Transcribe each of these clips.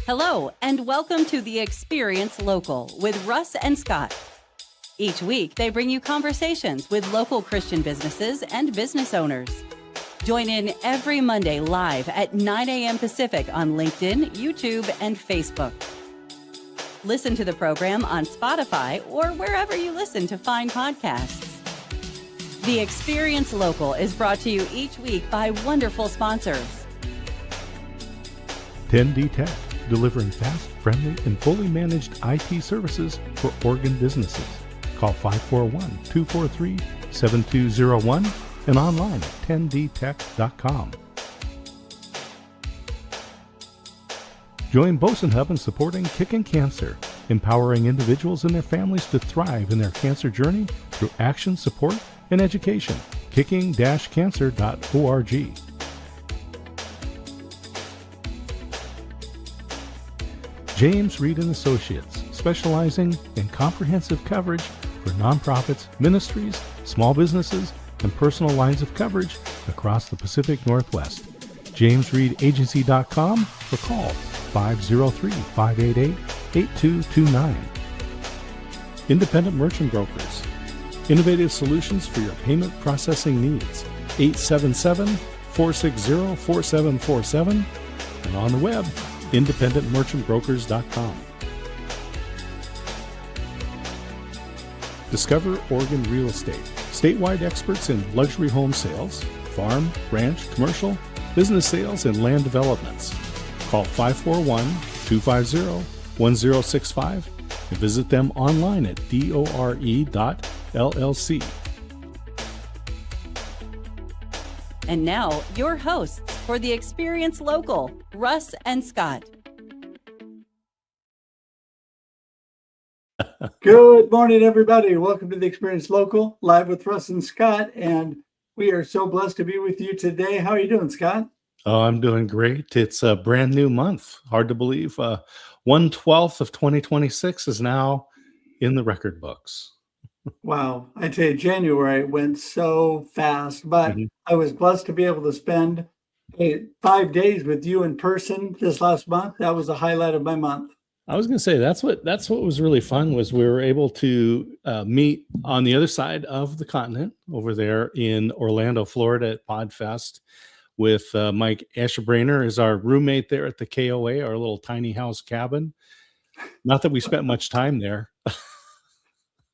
Hello, and welcome to the Experience Local with Russ and Scott. Each week, they bring you conversations with local Christian businesses and business owners. Join in every Monday live at 9 a.m. Pacific on LinkedIn, YouTube, and Facebook. Listen to the program on Spotify or wherever you listen to fine podcasts. The Experience Local is brought to you each week by wonderful sponsors. 10D Tech, delivering fast, friendly, and fully managed IT services for Oregon businesses. Call 541-243-7201 and online at 10dtech.com. Join Boson Hub in supporting Kicking Cancer, empowering individuals and their families to thrive in their cancer journey through action, support, and education. kicking-cancer.org. James Reed & Associates, specializing in comprehensive coverage for nonprofits, ministries, small businesses, and personal lines of coverage across the Pacific Northwest. JamesReedAgency.com or call 503-588-8229. Independent Merchant Brokers, innovative solutions for your payment processing needs. 877-460-4747 and on the web, independentmerchantbrokers.com. Discover Oregon Real Estate, statewide experts in luxury home sales, farm, ranch, commercial, business sales, and land developments. Call 541-250-1065 and visit them online at dore.llc. And now, your hosts for the Experience Local, Russ and Scott. Good morning, everybody. Welcome to the Experience Local, live with Russ and Scott. And we are so blessed to be with you today. How are you doing, Scott? Oh, I'm doing great. It's a brand new month. Hard to believe. 1/12 of 2026 is now in the record books. Wow. I tell you, January went so fast, but I was blessed to be able to spend 5 days with you in person this last month. That was the highlight of my month. I was going to say that's what was really fun was we were able to meet on the other side of the continent over there in Orlando, Florida at PodFest with Mike Asherbrainer is our roommate there at the KOA, our little tiny house cabin. Not that we spent much time there.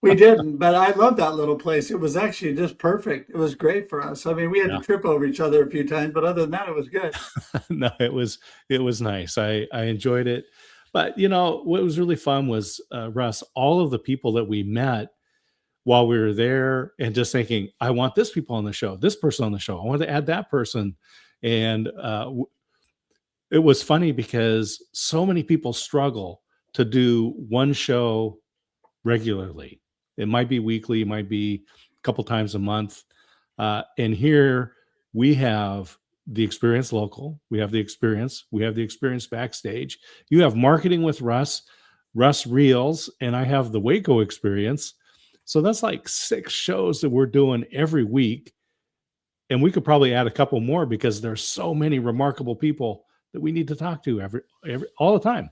We didn't, but I love that little place. It was actually just perfect. It was great for us. I mean, we had to trip over each other a few times, but other than that, it was good. No, it was nice. I enjoyed it. But, you know, what was really fun was, Russ, all of the people that we met while we were there and just thinking, I want this people on the show, this person on the show. I want to add that person. And it was funny because so many people struggle to do one show regularly. It might be weekly, it might be a couple times a month. And here we have the Experience Local, we have the Experience Backstage. You have Marketing with Russ Reels, and I have the Waco Experience. So that's like 6 shows that we're doing every week. And we could probably add a couple more because there's so many remarkable people that we need to talk to all the time.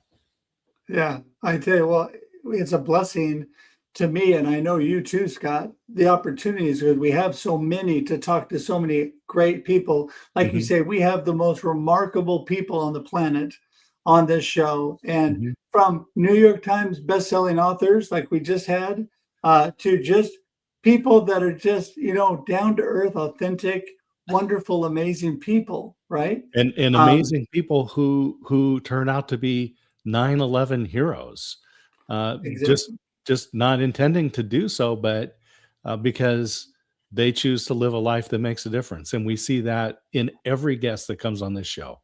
Yeah, I tell you, well, it's a blessing to me, and I know you too, Scott, the opportunities that we have so many to talk to so many great people. Like you say, we have the most remarkable people on the planet on this show. And from New York Times bestselling authors like we just had, to just people that are just, down to earth, authentic, wonderful, amazing people, right? And amazing people who turn out to be 9/11 heroes. Exactly. Just not intending to do so, but because they choose to live a life that makes a difference. And we see that in every guest that comes on this show.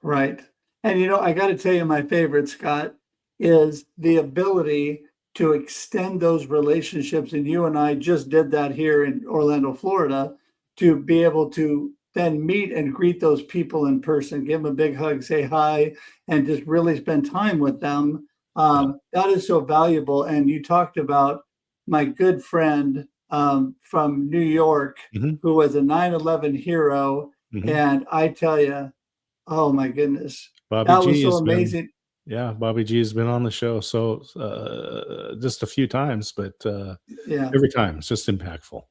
Right. And, I got to tell you, my favorite, Scott, is the ability to extend those relationships. And you and I just did that here in Orlando, Florida, to be able to then meet and greet those people in person, give them a big hug, say hi, and just really spend time with them. That is so valuable. And you talked about my good friend from New York, who was a 9/11 hero. And I tell you, oh my goodness, Bobby that G was so has amazing. Yeah, Bobby G has been on the show so just a few times, but Yeah. every time it's just impactful.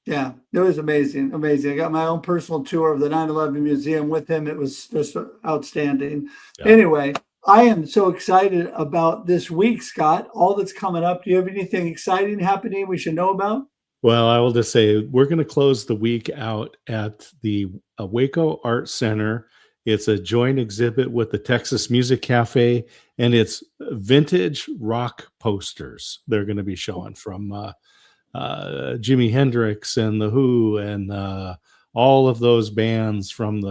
Yeah, it was amazing, amazing. I got my own personal tour of the 9/11 museum with him. It was just outstanding. Yeah. Anyway, I am so excited about this week, Scott, all that's coming up. Do you have anything exciting happening we should know about? Well, I will just say we're going to close the week out at the Waco Art Center. It's a joint exhibit with the Texas Music Cafe, and it's vintage rock posters. They're going to be showing from Jimi Hendrix and the Who and all of those bands from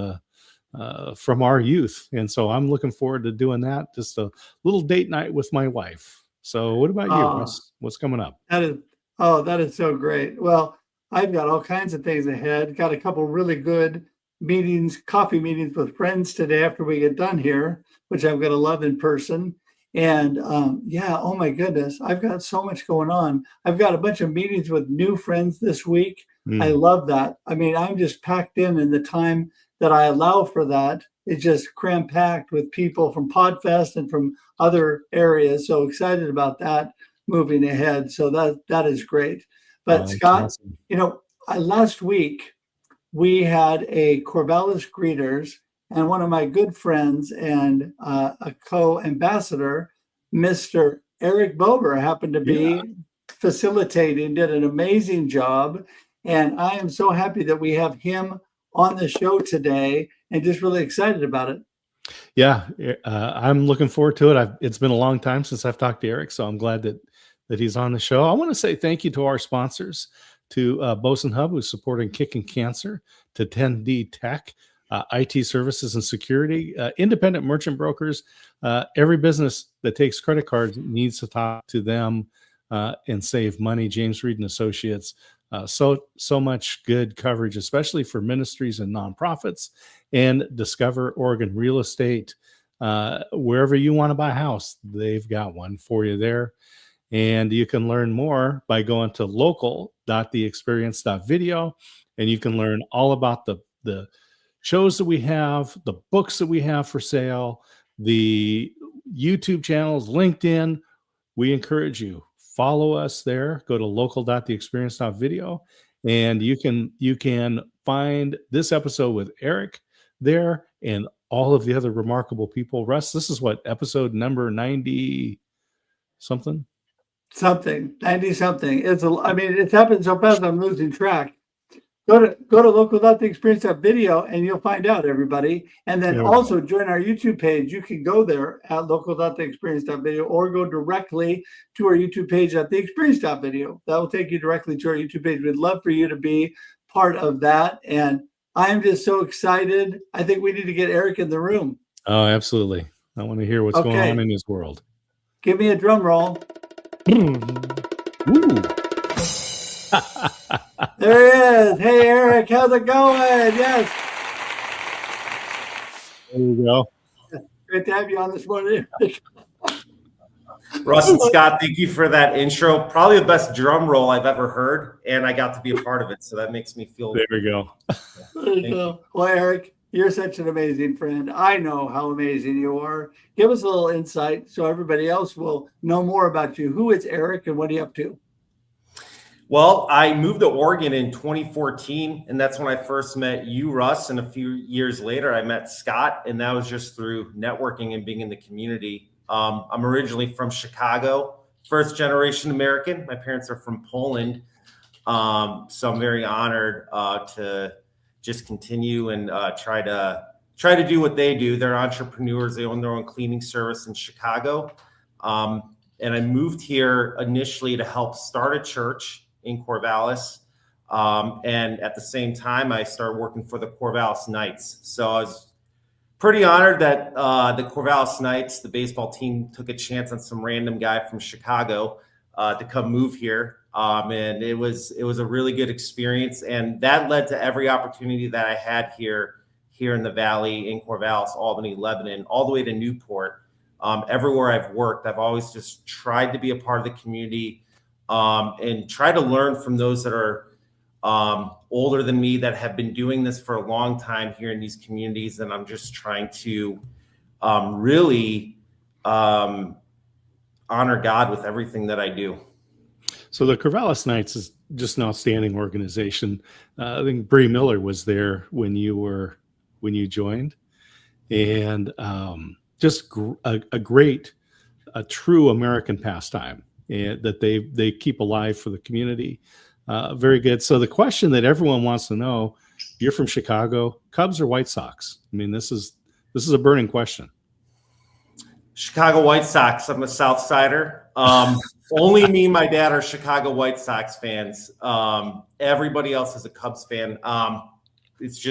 our youth. And so I'm looking forward to doing that. Just a little date night with my wife. So, what about you, Uh, Russ? What's coming up? that is, oh, that is so great. Well, I've got all kinds of things ahead. Got a couple really good meetings, coffee meetings with friends today after we get done here, which I'm going to love in person. And yeah, oh my goodness, I've got so much going on. I've got a bunch of meetings with new friends this week. I Mm. love that. I mean, I'm just packed in the time that I allow for that. It's just cram packed with people from Podfest and from other areas. So excited about that moving ahead. So that is great. But That's Scott, awesome. last week we had a Corvallis Greeters, and one of my good friends and a co-ambassador, Mr. Eric Bober, happened to Yeah. be facilitating, did an amazing job. And I am so happy that we have him on the show today and just really excited about it. Yeah, I'm looking forward to it. It's been a long time since I've talked to Eric, so I'm glad that he's on the show. I want to say thank you to our sponsors, to Boson Hub, who's supporting Kicking Cancer, to 10D Tech, IT services and security, independent merchant brokers. Every business that takes credit cards needs to talk to them and save money. James Reed and Associates. So much good coverage, especially for ministries and nonprofits. And Discover Oregon Real Estate. Wherever you want to buy a house, they've got one for you there. And you can learn more by going to local.theexperience.video, and you can learn all about the shows that we have, the books that we have for sale, the YouTube channels, LinkedIn. We encourage you, follow us there. Go to local.theexperience.video, and you can find this episode with Eric there and all of the other remarkable people. Russ, this is what, episode number 90 something? Something, 90 something. I mean, it's happened so fast I'm losing track. Go to local.theexperience.video and you'll find out, everybody. And then There we go. also join our YouTube page. You can go there at local.theexperience.video or go directly to our YouTube page at theexperience.video. That will take you directly to our YouTube page. We'd love for you to be part of that. And I'm just so excited. I think we need to get Eric in the room. Oh, absolutely. I want to hear what's going on in his world. Give me a drum roll. Ooh. There he is. Hey, Eric, how's it going? Yes. There you go. Great to have you on this morning. Russ and Scott, thank you for that intro. Probably the best drum roll I've ever heard, and I got to be a part of it, so that makes me feel. There we go. There you go. Well, Eric, you're such an amazing friend. I know how amazing you are. Give us a little insight so everybody else will know more about you. Who is Eric and what are you up to? Well, I moved to Oregon in 2014, and that's when I first met you, Russ. And a few years later, I met Scott, and that was just through networking and being in the community. I'm originally from Chicago, first generation American. My parents are from Poland. So I'm very honored to just continue and try to do what they do. They're entrepreneurs. They own their own cleaning service in Chicago. And I moved here initially to help start a church in Corvallis. And at the same time, I started working for the Corvallis Knights. So I was pretty honored that the Corvallis Knights, the baseball team, took a chance on some random guy from Chicago to come move here. And it was a really good experience. And that led to every opportunity that I had here in the Valley, in Corvallis, Albany, Lebanon, all the way to Newport. Everywhere I've worked, I've always just tried to be a part of the community and try to learn from those that are older than me, that have been doing this for a long time here in these communities. And I'm just trying to really honor God with everything that I do. So the Corvallis Knights is just an outstanding organization. I think Bree Miller was there when you joined, and a great, a true American pastime, and that they keep alive for the community. Very good. So the question that everyone wants to know: you're from Chicago, Cubs or White Sox? I mean, this is a burning question. Chicago White Sox. I'm a South Sider. Only me and my dad are Chicago White Sox fans. Everybody else is a Cubs fan. It's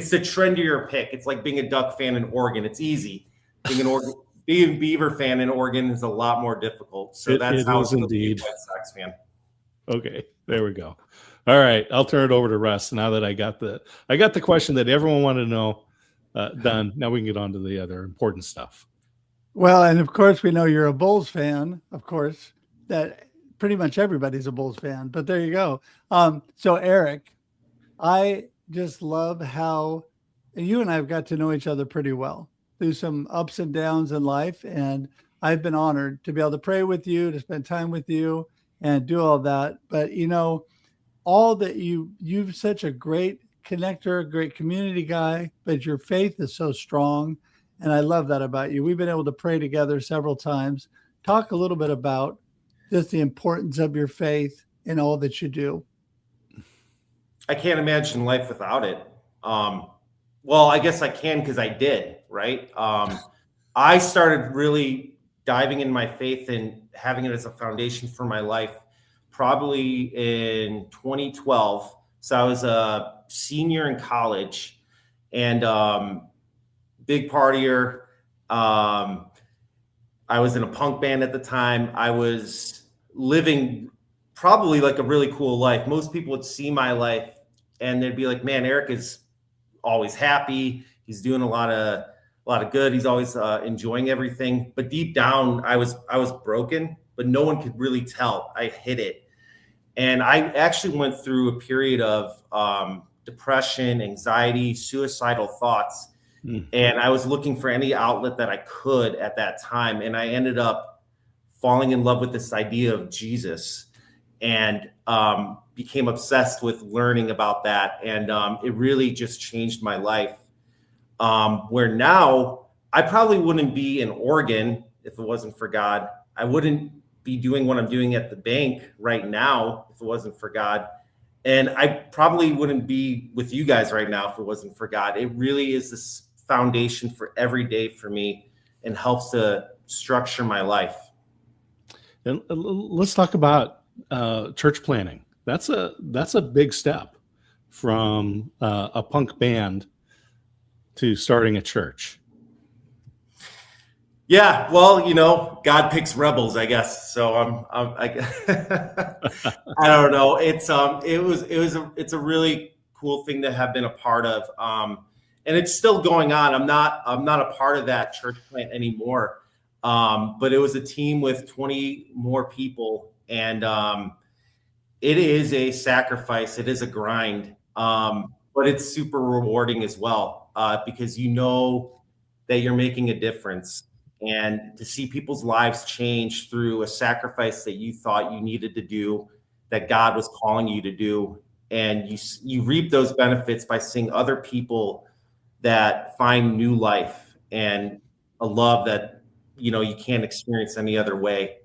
the trendier pick. It's like being a Duck fan in Oregon. It's easy. Being a Beaver fan in Oregon is a lot more difficult. So that's how it's indeed. White Sox fan. Okay, there we go. All right, I'll turn it over to Russ now that I got the question that everyone wanted to know done. Now we can get on to the other important stuff. Well, and of course, we know you're a Bulls fan, of course, that pretty much everybody's a Bulls fan, but there you go. So Eric, I just love how you and I have got to know each other pretty well through some ups and downs in life. And I've been honored to be able to pray with you, to spend time with you and do all that. But, all that you've such a great connector, a great community guy, but your faith is so strong. And I love that about you. We've been able to pray together several times. Talk a little bit about just the importance of your faith in all that you do. I can't imagine life without it. Well, I guess I can because I did, right? I started really diving in my faith and having it as a foundation for my life probably in 2012. So I was a senior in college and big partier. I was in a punk band at the time. I was living probably like a really cool life. Most people would see my life and they'd be like, man, Eric is always happy. He's doing a lot of good. He's always enjoying everything. But deep down, I was broken, but no one could really tell. I hid it. And I actually went through a period of depression, anxiety, suicidal thoughts. And I was looking for any outlet that I could at that time. And I ended up falling in love with this idea of Jesus and became obsessed with learning about that. And it really just changed my life. Where now I probably wouldn't be in Oregon if it wasn't for God. I wouldn't be doing what I'm doing at the bank right now if it wasn't for God. And I probably wouldn't be with you guys right now if it wasn't for God. It really is this foundation for every day for me and helps to structure my life. And let's talk about church planning. That's a big step from a punk band to starting a church. Yeah, well, God picks rebels, I guess. So I don't know. It's a really cool thing to have been a part of. And it's still going on. I'm not a part of that church plant anymore. But it was a team with 20 more people, and it is a sacrifice. It is a grind, but it's super rewarding as well because you know that you're making a difference, and to see people's lives change through a sacrifice that you thought you needed to do, that God was calling you to do, and you reap those benefits by seeing other people that find new life and a love that you can't experience any other way.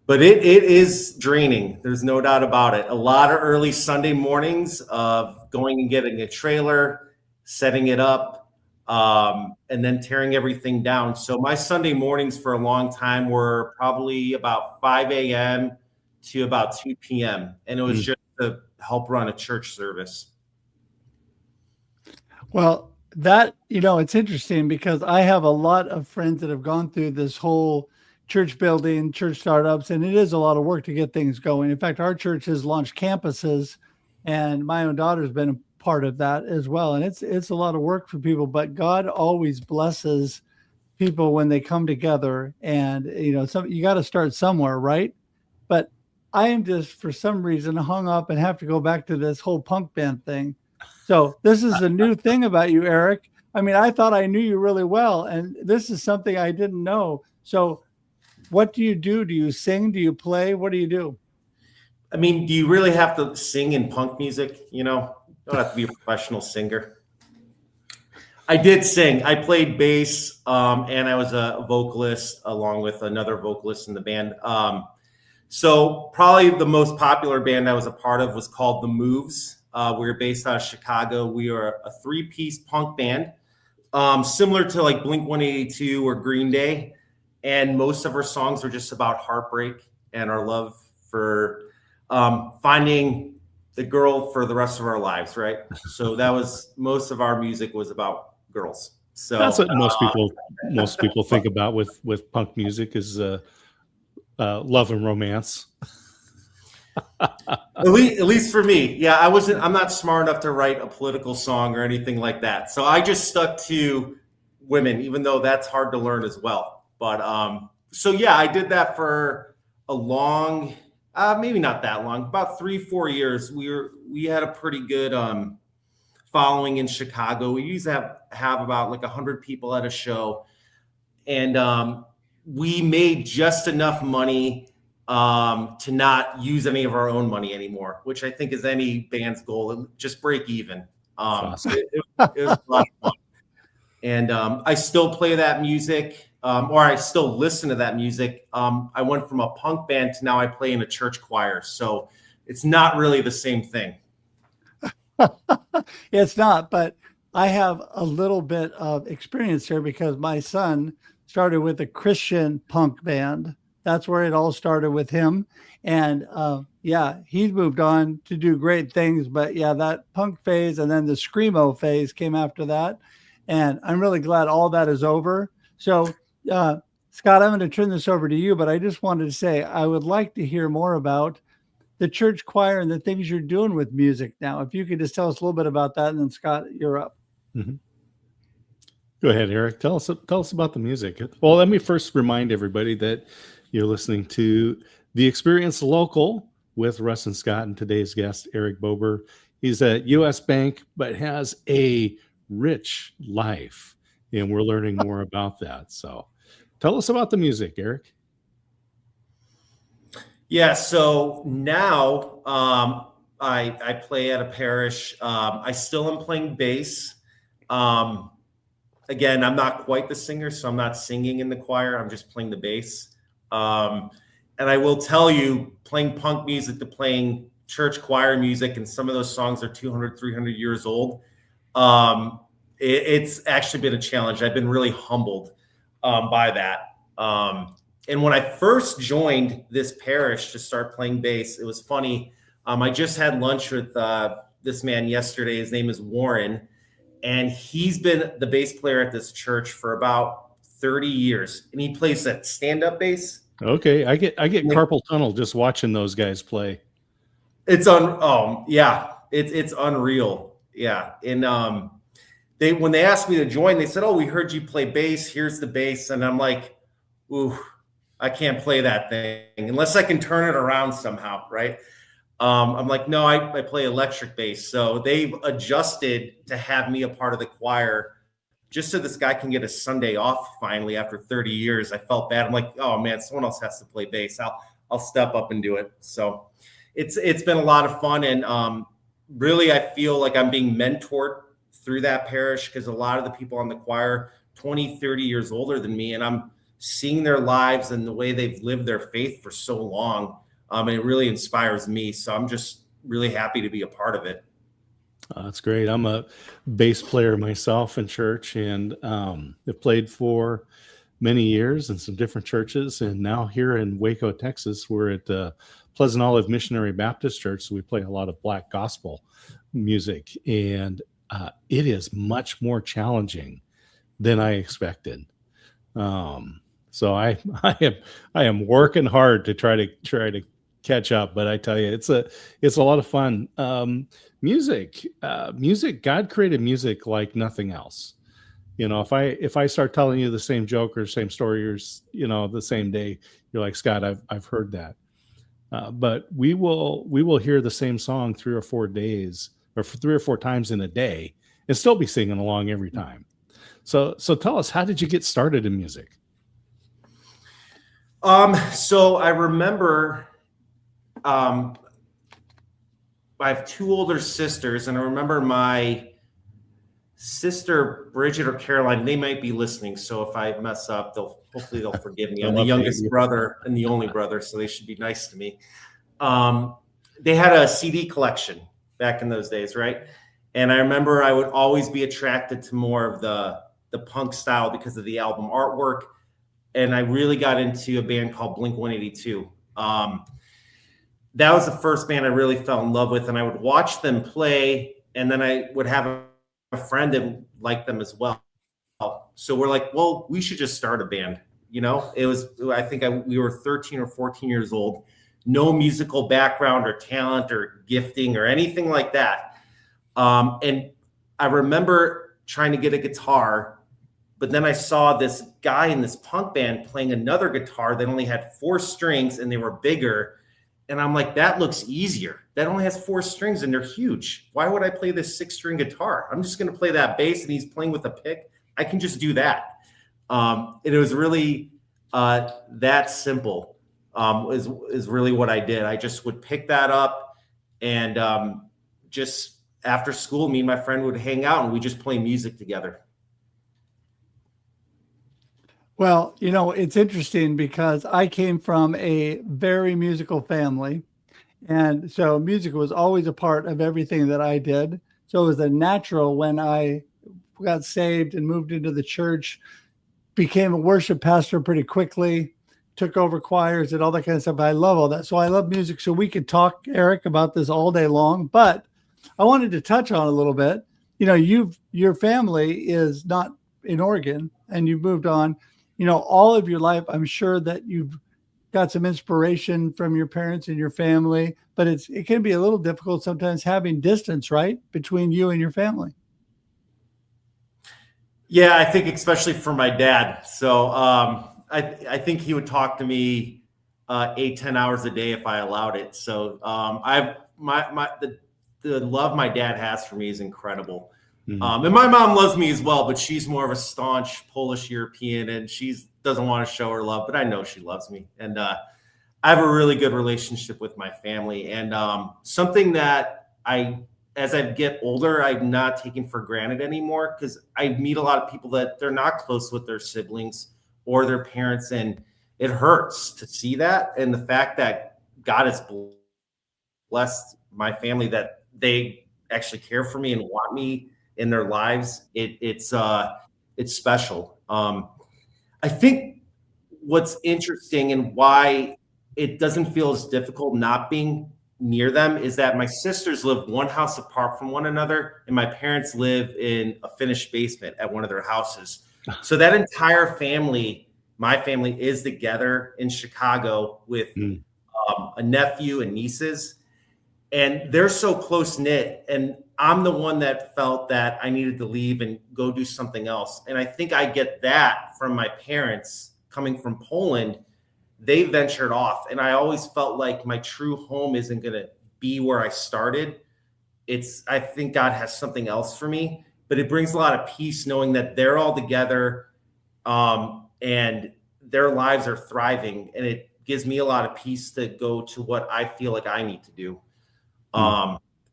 But it is draining. There's no doubt about it. A lot of early Sunday mornings of going and getting a trailer, setting it up, and then tearing everything down. So my Sunday mornings for a long time were probably about 5 a.m. to about 2 p.m. And it was just to help run a church service. Well, that, it's interesting because I have a lot of friends that have gone through this whole church building, church startups, and it is a lot of work to get things going. In fact, our church has launched campuses, and my own daughter's been a part of that as well. And it's a lot of work for people, but God always blesses people when they come together. And, you got to start somewhere, right? But I am just, for some reason, hung up and have to go back to this whole punk band thing. So this is a new thing about you, Eric. I mean, I thought I knew you really well, and this is something I didn't know. So what do you do? Do you sing? Do you play? What do you do? I mean, do you really have to sing in punk music? You know, you don't have to be a professional singer. I did sing. I played bass, and I was a vocalist along with another vocalist in the band. So probably the most popular band I was a part of was called The Moves. We were based out of Chicago. We are a 3-piece punk band, similar to like Blink-182 or Green Day. And most of our songs are just about heartbreak and our love for finding the girl for the rest of our lives, right? So that was most of our music was about girls. So that's what most people think about with punk music is love and romance. at least for me. Yeah, I'm not smart enough to write a political song or anything like that. So I just stuck to women, even though that's hard to learn as well. But so yeah, I did that for a long, maybe not that long, about 3-4 years. We had a pretty good following in Chicago. We used to have about like 100 people at a show, and we made just enough money to not use any of our own money anymore, which I think is any band's goal. Just break even. Awesome. It was a lot of fun. And I still play that music, or I still listen to that music. I went from a punk band to now I play in a church choir. So it's not really the same thing. It's not, but I have a little bit of experience here because my son started with a Christian punk band. That's where it all started with him. And yeah, he's moved on to do great things. But yeah, that punk phase and then the screamo phase came after that. And I'm really glad all that is over. So, Scott, I'm going to turn this over to you, but I just wanted to say I would like to hear more about the church choir and the things you're doing with music now. If you could just tell us a little bit about that, and then Scott, you're up. Mm-hmm. Go ahead, Eric. Tell us about the music. Well, let me first remind everybody that you're listening to The Experience Local with Russ and Scott, and today's guest, Eric Bober. He's at U.S. Bank, but has a rich life, and we're learning more about that. So tell us about the music, Eric. Yeah, so now I play at a parish. I still am playing bass. Again, I'm not quite the singer, so I'm not singing in the choir. I'm just playing the bass. And I will tell you, playing punk music to playing church choir music, and some of those songs are 200, 300 years old. It's actually been a challenge. I've been really humbled by that. And when I first joined this parish to start playing bass, it was funny. I just had lunch with this man yesterday. His name is Warren, and he's been the bass player at this church for about 30 years. And he plays that stand-up bass. Okay, I get carpal tunnel just watching those guys play. It's it's unreal. Yeah, and when they asked me to join, they said, "Oh, we heard you play bass. Here's the bass," and I'm like, "Ooh, I can't play that thing unless I can turn it around somehow, right?" I'm like, "No, I play electric bass." So they've adjusted to have me a part of the choir just so this guy can get a Sunday off finally after 30 years. I felt bad. I'm like, "Oh man, someone else has to play bass. I'll step up and do it." So it's been a lot of fun, and really I feel like I'm being mentored through that parish because a lot of the people on the choir 20, 30 years older than me, and I'm seeing their lives and the way they've lived their faith for so long. And it really inspires me. So I'm just really happy to be a part of it. That's great. I'm a bass player myself in church, and have played for many years in some different churches. And now here in Waco, Texas, we're at Pleasant Olive Missionary Baptist Church. So we play a lot of Black gospel music, and it is much more challenging than I expected. So I am working hard to try to catch up, but I tell you, it's a lot of fun. Music, God created music like nothing else. You know, if I start telling you the same joke or same story or, the same day, you're like, Scott, I've heard that. But we will hear the same song 3 or 4 days or 3 or 4 times in a day and still be singing along every time. So tell us, how did you get started in music? So I remember, I have two older sisters, and I remember my sister Bridget or Caroline. They might be listening, so if I mess up, hopefully they'll forgive me. I'm the youngest brother and the only brother, so they should be nice to me. They had a CD collection back in those days, right? And I remember I would always be attracted to more of the punk style because of the album artwork. And I really got into a band called Blink-182. That was the first band I really fell in love with, and I would watch them play, and then I would have a friend that liked them as well. So we're like, well, we should just start a band. You know, we were 13 or 14 years old, no musical background or talent or gifting or anything like that. And I remember trying to get a guitar, but then I saw this guy in this punk band playing another guitar that only had 4 strings and they were bigger. And I'm like, that looks easier. That only has 4 strings and they're huge. Why would I play this 6-string guitar? I'm just going to play that bass, and he's playing with a pick. I can just do that. And it was really that simple. Is really what I did. I just would pick that up, and just after school, me and my friend would hang out and we just play music together. Well, you know, it's interesting because I came from a very musical family. And so music was always a part of everything that I did. So it was a natural when I got saved and moved into the church, became a worship pastor pretty quickly, took over choirs and all that kind of stuff. I love all that. So I love music. So we could talk, Eric, about this all day long. But I wanted to touch on a little bit. You know, your family is not in Oregon, and you've moved on. You know, all of your life, I'm sure that you've got some inspiration from your parents and your family, but it can be a little difficult sometimes having distance, right, between you and your family. Yeah, I think especially for my dad. So I think he would talk to me 8-10 hours a day if I allowed it. So the love my dad has for me is incredible. And my mom loves me as well, but she's more of a staunch Polish European, and she doesn't want to show her love, but I know she loves me. And I have a really good relationship with my family. And something that as I get older, I'm not taking for granted anymore, because I meet a lot of people that they're not close with their siblings or their parents, and it hurts to see that. And the fact that God has blessed my family, that they actually care for me and want me in their lives, it's special. I think what's interesting and why it doesn't feel as difficult not being near them is that my sisters live one house apart from one another, and my parents live in a finished basement at one of their houses. So that entire family, my family, is together in Chicago with a nephew and nieces, and they're so close knit. And I'm the one that felt that I needed to leave and go do something else. And I think I get that from my parents coming from Poland. They ventured off, and I always felt like my true home isn't going to be where I started. I think God has something else for me, but it brings a lot of peace knowing that they're all together, and their lives are thriving. And it gives me a lot of peace to go to what I feel like I need to do.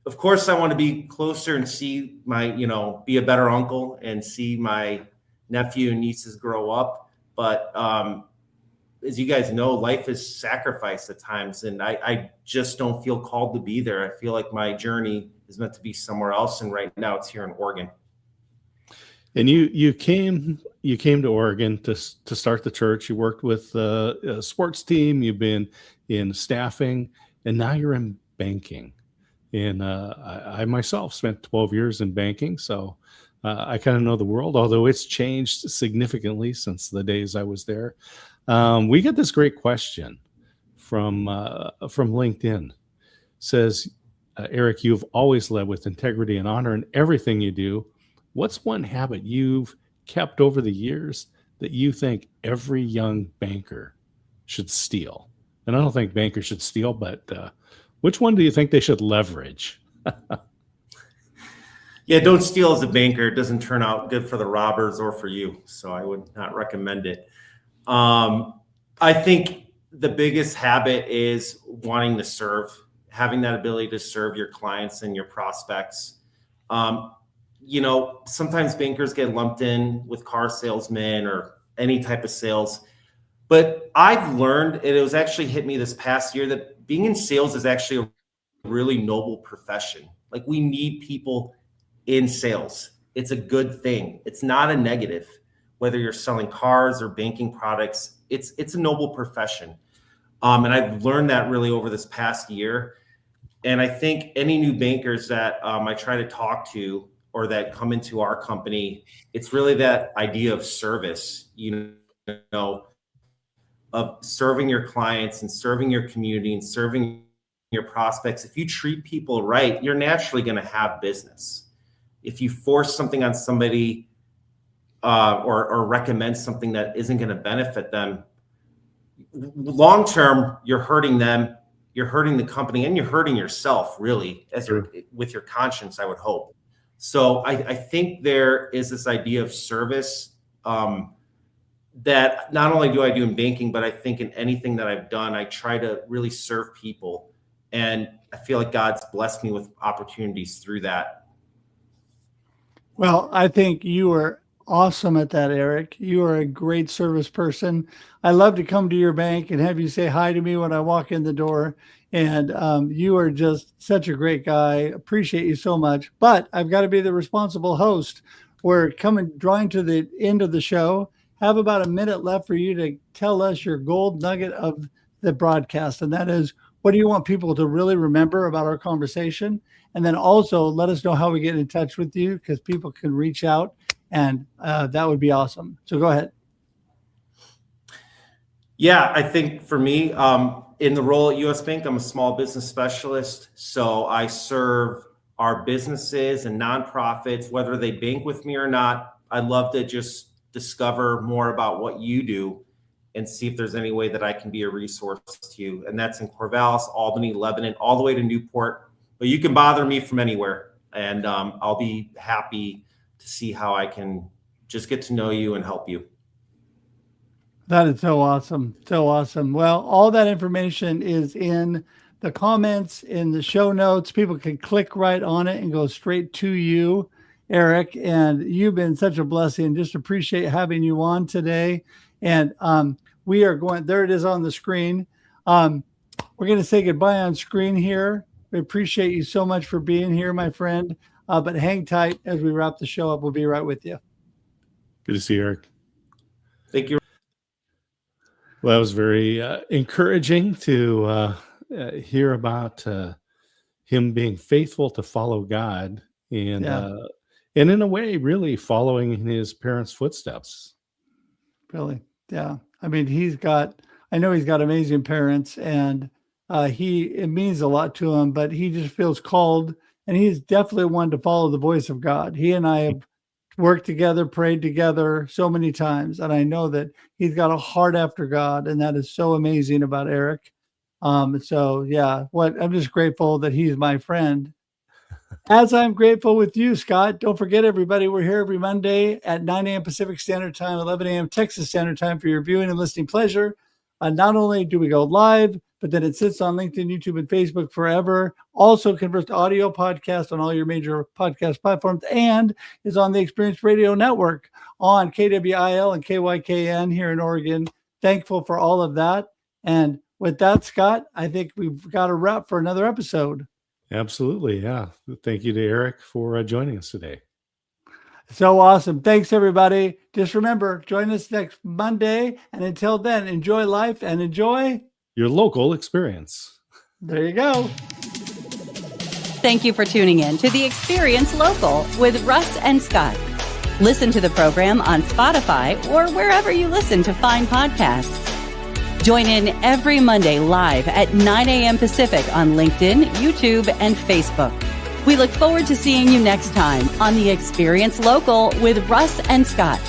Of course, I want to be closer and see be a better uncle and see my nephew and nieces grow up. But as you guys know, life is sacrifice at times, and I just don't feel called to be there. I feel like my journey is meant to be somewhere else, and right now it's here in Oregon. And you came to Oregon to start the church. You worked with a sports team. You've been in staffing, and now you're in banking. And I myself spent 12 years in banking, so I kind of know the world, although it's changed significantly since the days I was there. We get this great question from LinkedIn. It says, Eric, you've always led with integrity and honor in everything you do. What's one habit you've kept over the years that you think every young banker should steal? And I don't think bankers should steal, but which one do you think they should leverage? Yeah, don't steal as a banker. It doesn't turn out good for the robbers or for you. So I would not recommend it. I think the biggest habit is wanting to serve, having that ability to serve your clients and your prospects. Sometimes bankers get lumped in with car salesmen or any type of sales. But I've learned, and it was actually hit me this past year, that being in sales is actually a really noble profession. Like, we need people in sales. It's a good thing. It's not a negative. Whether you're selling cars or banking products, it's a noble profession. And I've learned that really over this past year. And I think any new bankers that I try to talk to or that come into our company, it's really that idea of service, of serving your clients and serving your community and serving your prospects. If you treat people right, you're naturally going to have business. If you force something on somebody or recommend something that isn't going to benefit them, long term, you're hurting them, you're hurting the company, and you're hurting yourself, really, with your conscience, I would hope. So I think there is this idea of service that not only do I do in banking, but I think in anything that I've done, I try to really serve people. And I feel like God's blessed me with opportunities through that. Well, I think you are awesome at that, Eric. You are a great service person. I love to come to your bank and have you say hi to me when I walk in the door. And you are just such a great guy. Appreciate you so much. But I've got to be the responsible host. We're drawing to the end of the show. Have about a minute left for you to tell us your gold nugget of the broadcast. And that is, what do you want people to really remember about our conversation? And then also let us know how we get in touch with you, because people can reach out, and that would be awesome. So go ahead. Yeah, I think for me, in the role at US Bank, I'm a small business specialist. So I serve our businesses and nonprofits, whether they bank with me or not. I'd love to just discover more about what you do and see if there's any way that I can be a resource to you. And that's in Corvallis, Albany, Lebanon, all the way to Newport. But you can bother me from anywhere, and I'll be happy to see how I can just get to know you and help you. That is so awesome. So awesome. Well, all that information is in the comments, in the show notes. People can click right on it and go straight to you, Eric. And you've been such a blessing. Just appreciate having you on today. And we are going, there it is on the screen. We're going to say goodbye on screen here. We appreciate you so much for being here, my friend. But hang tight as we wrap the show up. We'll be right with you. Good to see you, Eric. Thank you. Well, that was very encouraging to hear about him being faithful to follow God and in a way, really following in his parents' footsteps. Really. Yeah. I mean, I know he's got amazing parents, and it means a lot to him, but he just feels called, and he's definitely one to follow the voice of God. He and I have worked together, prayed together so many times, and I know that he's got a heart after God, and that is so amazing about Eric. So yeah, I'm just grateful that he's my friend. As I'm grateful with you, Scott. Don't forget, everybody, we're here every Monday at 9 a.m. Pacific Standard Time, 11 a.m. Texas Standard Time for your viewing and listening pleasure. Not only do we go live, but then it sits on LinkedIn, YouTube, and Facebook forever. Also converts to audio podcast on all your major podcast platforms, and is on the Experience Radio Network on KWIL and KYKN here in Oregon. Thankful for all of that. And with that, Scott, I think we've got a wrap for another episode. Absolutely. Yeah. Thank you to Eric for joining us today. So awesome. Thanks, everybody. Just remember, join us next Monday. And until then, enjoy life and enjoy your local experience. There you go. Thank you for tuning in to The Experience Local with Russ and Scott. Listen to the program on Spotify or wherever you listen to fine podcasts. Join in every Monday live at 9 a.m. Pacific on LinkedIn, YouTube, and Facebook. We look forward to seeing you next time on The Experience Local with Russ and Scott.